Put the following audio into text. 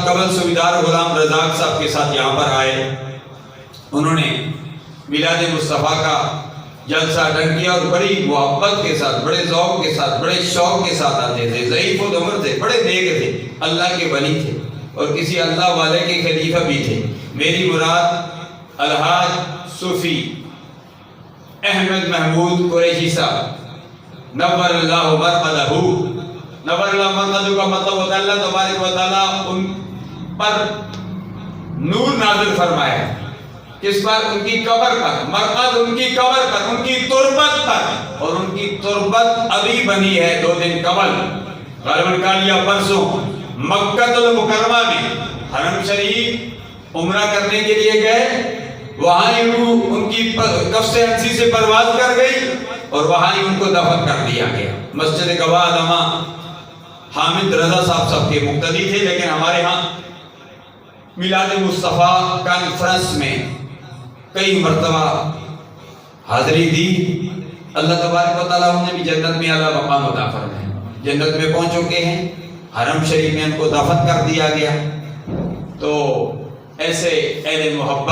قبل سویدار غلام رزاق صاحب کے ساتھ یہاں پر آئے، انہوں نے میلاد مصطفیٰ کا جلسہ اٹینڈ کیا اور بڑی محبت کے ساتھ، بڑے ذوق کے ساتھ، بڑے شوق کے ساتھ آتے تھے۔ ضعیف العمر تھے، بڑے نیک تھے، اللہ کے ولی تھے اور کسی اللہ والے کے خلیفہ بھی تھے۔ میری مراد الحاج صوفی احمد محمود قریشی صاحب نور اللہ مرقدہ، نور اللہ مرقدہ کا مطلب ہوتا ہے اللہ تبارک و تعالیٰ ان پر نور نازل فرمایا۔ کس پر؟ ان کی قبر پر، مرقد ان کی قبر پر، ان کی تربت پر، اور ان کی تربت ابھی بنی ہے 2 دن قبل، غالباً کل یا پرسوں، مکہ المکرمہ میں حرم شریف عمرہ کرنے کے لیے گئے، وہاں ہی ان کی قفص انسی سے پرواز کر گئی اور وہاں ہی ان کو دفن کر دیا گیا۔ مسجد گواہ علامہ حامد رضا صاحب کے مقتدی تھے، لیکن ہمارے ہاں میلاد مصطفیٰ کانفرنس میں کئی مرتبہ حاضری دی۔ اللہ تبارک و تعالیٰ انہیں بھی جنت میں اعلیٰ مقام عطا فرمائے۔ جنت میں پہنچ چکے ہیں، حرم شریف میں ان کو دفن کر دیا گیا۔ تو ایسے اہل محبت